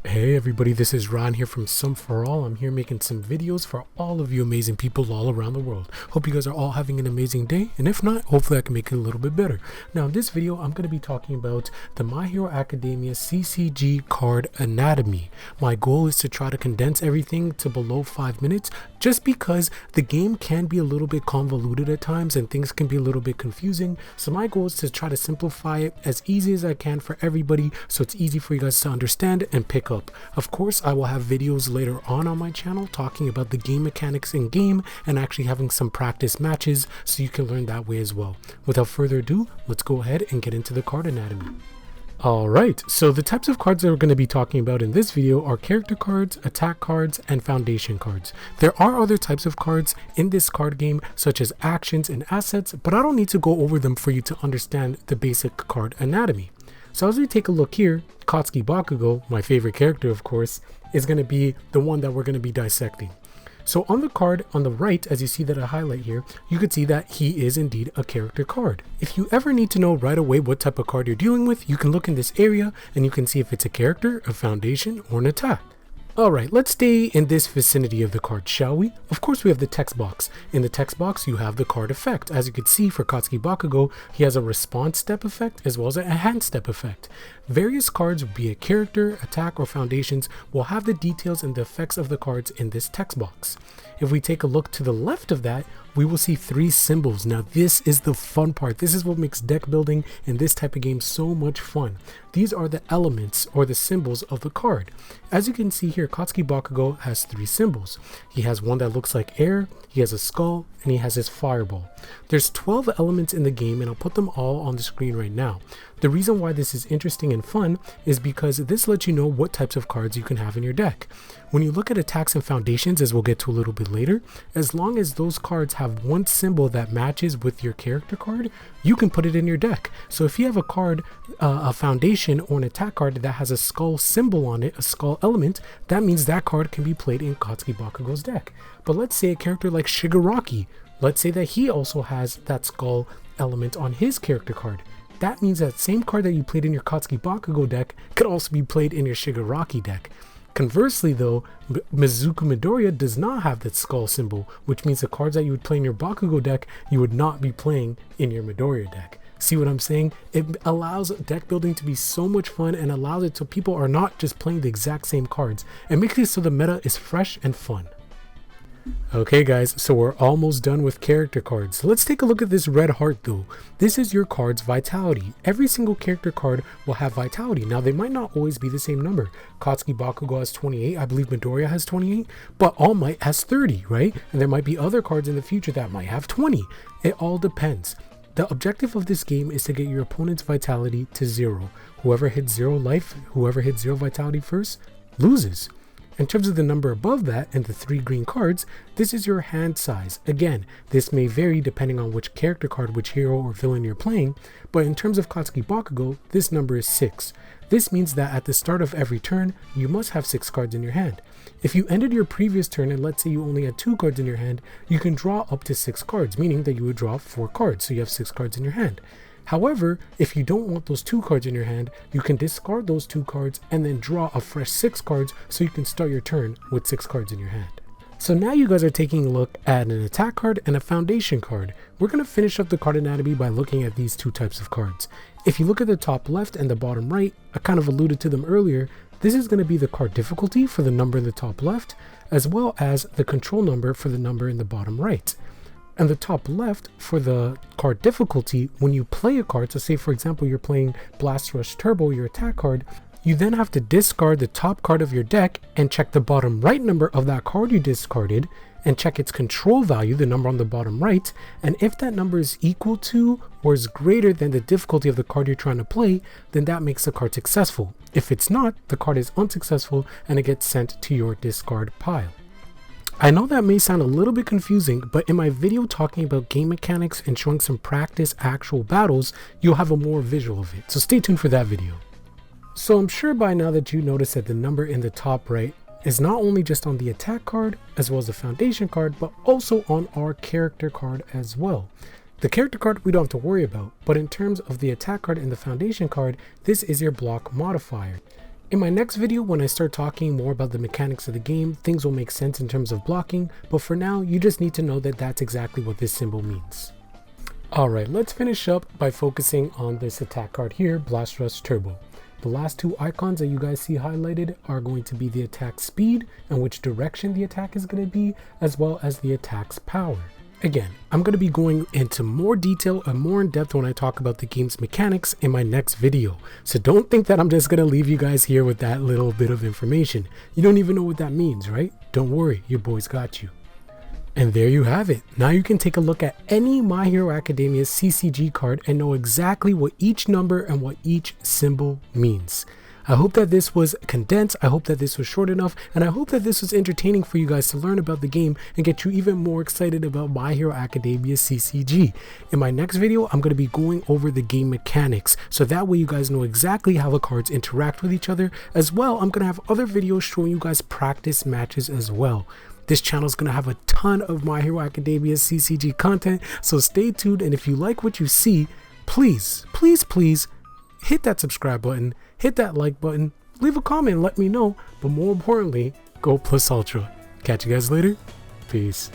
Hey everybody, this is Ron here from Some For All. I'm here making some videos for all of you amazing people all around the world. Hope you guys are all having an amazing day, and if not, hopefully I can make it a little bit better. Now in this video, I'm going to be talking about the My Hero Academia CCG card anatomy. My goal is to try to condense everything to below 5 minutes, just because the game can be a little bit convoluted at times and things can be a little bit confusing. So my goal is to try to simplify it as easy as I can for everybody, so it's easy for you guys to understand and pick up. Of course, I will have videos later on my channel talking about the game mechanics in game and actually having some practice matches so you can learn that way as well. Without further ado, let's go ahead and get into the card anatomy. Alright, so the types of cards that we're going to be talking about in this video are character cards, attack cards, and foundation cards. There are other types of cards in this card game, such as actions and assets, but I don't need to go over them for you to understand the basic card anatomy. So as we take a look here, Katsuki Bakugo, my favorite character of course, is going to be the one that we're going to be dissecting. So on the card on the right, as you see that I highlight here, you could see that he is indeed a character card. If you ever need to know right away what type of card you're dealing with, you can look in this area and you can see if it's a character, a foundation, or an attack. Alright, let's stay in this vicinity of the card, shall we? Of course we have the text box. In the text box you have the card effect. As you can see for Katsuki Bakugo, he has a response step effect as well as a hand step effect. Various cards, be it character, attack, or foundations, will have the details and the effects of the cards in this text box. If we take a look to the left of that, we will see 3 symbols. Now this is the fun part. This is what makes deck building in this type of game so much fun. These are the elements or the symbols of the card. As you can see here, Katsuki Bakugo has 3 symbols. He has one that looks like air, he has a skull, and he has his fireball. There's 12 elements in the game, and I'll put them all on the screen right now. The reason why this is interesting and fun is because this lets you know what types of cards you can have in your deck. When you look at attacks and foundations, as we'll get to a little bit later, as long as those cards have one symbol that matches with your character card, you can put it in your deck. So if you have a card, a foundation or an attack card that has a skull symbol on it, a skull element, that means that card can be played in Katsuki Bakugo's deck. But let's say a character like Shigaraki, let's say that he also has that skull element on his character card. That means that same card that you played in your Katsuki Bakugo deck could also be played in your Shigaraki deck. Conversely though, Mizuku Midoriya does not have that skull symbol, which means the cards that you would play in your Bakugo deck, you would not be playing in your Midoriya deck. See what I'm saying? It allows deck building to be so much fun and allows it so people are not just playing the exact same cards. It makes it so the meta is fresh and fun. Okay guys, so we're almost done with character cards. Let's take a look at this red heart though. This is your card's vitality. Every single character card will have vitality. Now they might not always be the same number. Katsuki Bakugo has 28, I believe Midoriya has 28, but All Might has 30, right? And there might be other cards in the future that might have 20. It all depends. The objective of this game is to get your opponent's vitality to 0. Whoever hits 0 life, whoever hits 0 vitality first, loses. In terms of the number above that and the 3 green cards, this is your hand size. Again, this may vary depending on which character card, which hero or villain you're playing, but in terms of Katsuki Bakugo, this number is 6. This means that at the start of every turn, you must have 6 cards in your hand. If you ended your previous turn and let's say you only had 2 cards in your hand, you can draw up to 6 cards, meaning that you would draw 4 cards, so you have 6 cards in your hand. However, if you don't want those 2 cards in your hand, you can discard those 2 cards and then draw a fresh 6 cards so you can start your turn with 6 cards in your hand. So now you guys are taking a look at an attack card and a foundation card. We're going to finish up the card anatomy by looking at these 2 types of cards. If you look at the top left and the bottom right, I kind of alluded to them earlier, this is going to be the card difficulty for the number in the top left, as well as the control number for the number in the bottom right. And the top left for the card difficulty, when you play a card, so say for example you're playing Blast Rush Turbo, your attack card, you then have to discard the top card of your deck and check the bottom right number of that card you discarded and check its control value, the number on the bottom right, and if that number is equal to or is greater than the difficulty of the card you're trying to play, then that makes the card successful. If it's not, the card is unsuccessful and it gets sent to your discard pile. I know that may sound a little bit confusing, but in my video talking about game mechanics and showing some practice actual battles, you'll have a more visual of it, so stay tuned for that video. So I'm sure by now that you noticed that the number in the top right is not only just on the attack card as well as the foundation card, but also on our character card as well. The character card we don't have to worry about, but in terms of the attack card and the foundation card, this is your block modifier. In my next video, when I start talking more about the mechanics of the game, things will make sense in terms of blocking, but for now, you just need to know that that's exactly what this symbol means. Alright, let's finish up by focusing on this attack card here, Blast Rush Turbo. The last two icons that you guys see highlighted are going to be the attack speed and which direction the attack is going to be, as well as the attack's power. Again, I'm going to be going into more detail and more in depth when I talk about the game's mechanics in my next video. So don't think that I'm just going to leave you guys here with that little bit of information. You don't even know what that means, right? Don't worry, your boy's got you. And there you have it. Now you can take a look at any My Hero Academia CCG card and know exactly what each number and what each symbol means. I hope that this was condensed, I hope that this was short enough, and I hope that this was entertaining for you guys to learn about the game and get you even more excited about My Hero Academia CCG. In my next video, I'm going to be going over the game mechanics, so that way you guys know exactly how the cards interact with each other. As well, I'm going to have other videos showing you guys practice matches as well. This channel is going to have a ton of My Hero Academia CCG content, so stay tuned, and if you like what you see, please hit that subscribe button, hit that like button, leave a comment and let me know, but more importantly, go plus ultra. Catch you guys later. Peace.